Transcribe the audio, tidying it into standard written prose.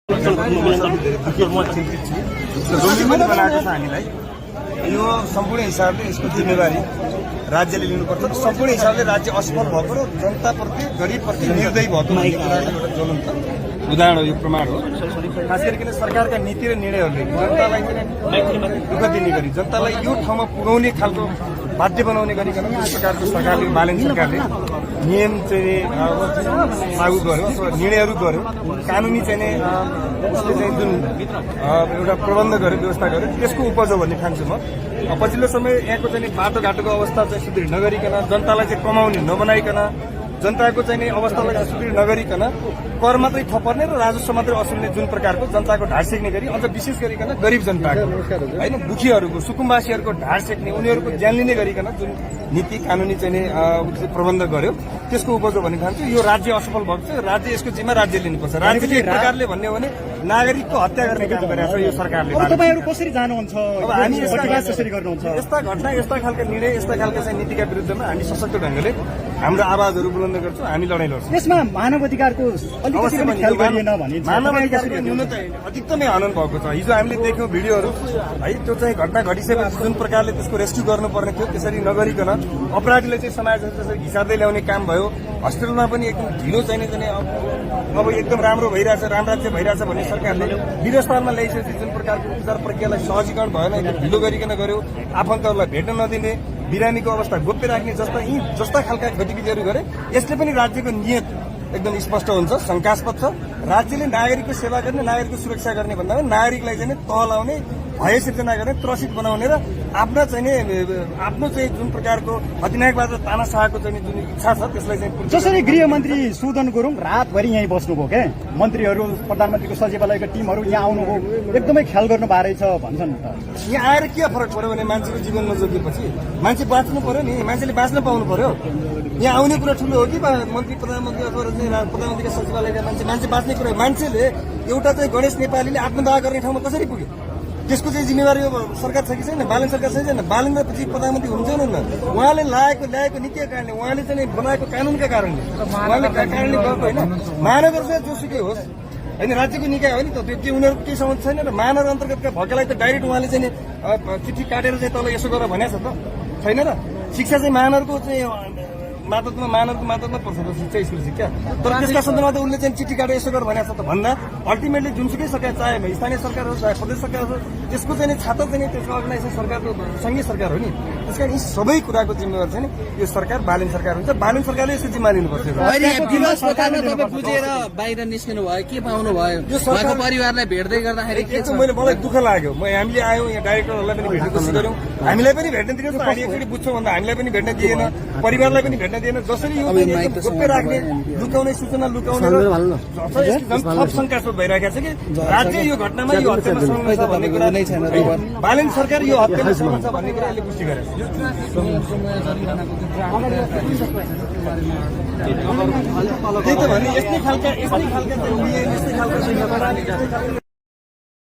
यो सम्पूर्ण हिसाबले यसको जिम्मेवारी राज्यले लिनुपर्छ। सम्पूर्ण हिसाबले राज्य असफल भएको र जनताप्रति गरिबप्रति निर्दयी भएको भन्ने कुराको एउटा ज्वलन्त उदाहरण हो, यो प्रमाण हो। खास गरिकन सरकारका नीति र निर्णयहरूले जनतालाई दुःख दिने गरी जनतालाई यो ठाउँमा पुगाउने खालको बाध्य बनाउने गरिकन यस प्रकारको सरकारले बालन सरकारले नियम चाहिँ लागू गर्यो अथवा निर्णयहरू गर्यो, कानुनी चाहिँ उसले चाहिँ जुन एउटा प्रबन्ध गर्यो, व्यवस्था गर्यो, त्यसको उपज हो भन्ने ठान्छु म। पछिल्लो समय यहाँको चाहिँ बाटोघाटोको अवस्था चाहिँ सुदृढ नगरिकन, जनतालाई चाहिँ कमाउने नबनाइकन, जनताको चाहिँ अवस्थालाई सुदृढ नगरिकन कर मात्रै थपर्ने र राजस्व मात्रै असुल्ने जुन प्रकारको जनताको ढाड सेक्ने गरी, अझ विशेष गरिकन गरिब जनताको होइन दुखीहरूको सुकुम्बासीहरूको ढाड सेक्ने, उनीहरूको ज्यान लिने गरिकन जुन नीति कानुनी चाहिँ प्रबन्ध गर्यो, त्यसको उपज हो भन्ने ठान्छु। यो राज्य असफल भएको छ। राज्य यसको जिम्मा राज्य लिनुपर्छ। राज्यले एक प्रकारले भन्ने हो भने नागरिकको हत्या गर्ने काम गरिरहेको छ यो सरकारले। तपाईहरु कसरी जानुहुन्छ? अब हामी कसरी गर्नुहुन्छ? यस्ता घटना, यस्ता खालका निर्णय, यस्ता खालका चाहिँ नीतिका विरुद्धमा हामी सशक्त ढंगले हाम्रो आवाजहरू बुलन्द गर्छौँ, हामी लडाइँ लड्छौँ। यसमा मानव अधिकारको अलिकति पनि ख्याल गरिएन भनिन्छ। मानव अधिकारको न्यूनता अधिकतमै हनन भएको छ। हिजो हामीले देख्यौँ भिडियोहरू है, त्यो चाहिँ घटना घटिसकेपछि जुन प्रकारले त्यसको रेस्क्यु गर्नुपर्ने थियो त्यसरी नगरिकन अपराधीले चाहिँ समाजमा त्यसरी घिसार्दै ल्याउने काम भयो। हस्पिटलमा पनि एकदम ढिलो चाहिने अब एकदम राम्रो भइरहेछ, रामराज्य भइरहेछ भन्ने सरकारले वीरस्थलमा ल्याइसकेपछि जुन प्रकारको उपचार प्रक्रियालाई सहजीकरण भएन, एकदम ढिलो गरिकन गर्यो। आफन्तहरूलाई भेट्न नदिने, बिरामीको अवस्था गोप्य राख्ने जस्ता खालका गतिविधिहरू गरे। यसले पनि राज्यको नियत एकदम स्पष्ट हुन्छ, शंकास्पद छ। राज्यले नागरिकको सेवा गर्ने, नागरिकको सुरक्षा गर्ने भन्दा पनि नागरिकलाई चाहिँ तहलाउने, भय सिर्जना गर्ने, त्रसित बनाउने र आफ्नो चाहिँ जुन प्रकारको अधिनायकवाद र तानाशाहको चाहिँ जुन इच्छा छ त्यसलाई चाहिँ जसरी गृहमन्त्री सुदन गुरुङ रातभरि यहीँ बस्नुभयो क्या, मन्त्रीहरू प्रधानमन्त्रीको सचिवालयका टिमहरू यहाँ आउनुभयो, एकदमै ख्याल गर्नु भएको रहेछ भन्छन्। यहाँ आएर के फरक पर्यो भने मान्छेको जीवनमा जोगिएपछि मान्छे बाँच्नु पर्यो नि, मान्छेले बाँच्न पाउनु पर्यो। यहाँ आउने कुरा ठुलो हो कि मन्त्री प्रधानमन्त्री अथवा प्रधानमन्त्रीका सचिवालयका मान्छे बाँच्ने कुरा। मान्छेले एउटा चाहिँ गणेश नेपालीले आत्मदाह गर्ने ठाउँमा कसरी पुग्यो, त्यसको चाहिँ जिम्मेवारी सरकार छ कि छैन? बालन सरकार छ कि छैन? बालनपछि प्रधानमन्त्री हुनुहुन्छ न, उहाँले ल्याएको नीतिका कारणले, उहाँले चाहिँ बनाएको कानुनका कारणले, उहाँले कारणले गएको होइन। महानगर चाहिँ जोसुकै होस् होइन, राज्यको निकाय हो नि त, त्यो उनीहरूको केही समझ छैन र महानगर अन्तर्गतका भएकालाई त डाइरेक्ट उहाँले चाहिँ चिठी काटेर चाहिँ तल यसो गरेर भनेको छ त छैन र? शिक्षा चाहिँ महानगरको चाहिँ महानगरको मातहतमा पर्छ त शिक्षा, स्कुल शिक्षा। तर त्यसका सन्दर्भमा त उसले चाहिँ चिठी काटेर यसो गरेर भनेको छ त भन्दा अल्टिमेटली जुनसुकै सरकार, चाहे स्थानीय सरकार होस् चाहे प्रदेश सरकार होस्, त्यसको चाहिँ छाता चाहिँ त्यसको अर्गनाइजेसन सरकारको संघीय सरकार हो नि। त्यस कारण यी सबै कुराको जिम्मेवार चाहिँ यो सरकार बालन सरकार हुन्छ। बालन सरकारले यसको जिम्मा लिनुपर्छ। बुझेर बाहिर निस्किनु भयो, के पाउनु भयो? यो परिवारलाई भेट्दै गर्दाखेरि मलाई दुःख लाग्यो। हामीले आयौँ यहाँ, डाइरेक्टरहरूलाई पनि भेट्ने कोसिस गऱ्यौँ, हामीलाई पनि भेट्न दिनुहोस् न। हामी एकचोटि बुझ्छौँ भन्दा हामीलाई पनि भेट्न दिएन, परिवारलाई पनि भेट्न दिएन। जसरी यो गोप्य राख्ने, लुकाउने, सूचना लुकाउने थप शंकास्पद भइरहेको छ कि राज्य यो घटनामा यो हत्यामा संलग्न छ भन्ने कुरा नै छैन। बालन सरकार यो हत्यामा संलग्न छ भन्ने कुरा अहिले पुष्टि गरेको छ। त्यही त भने यस्तै खालका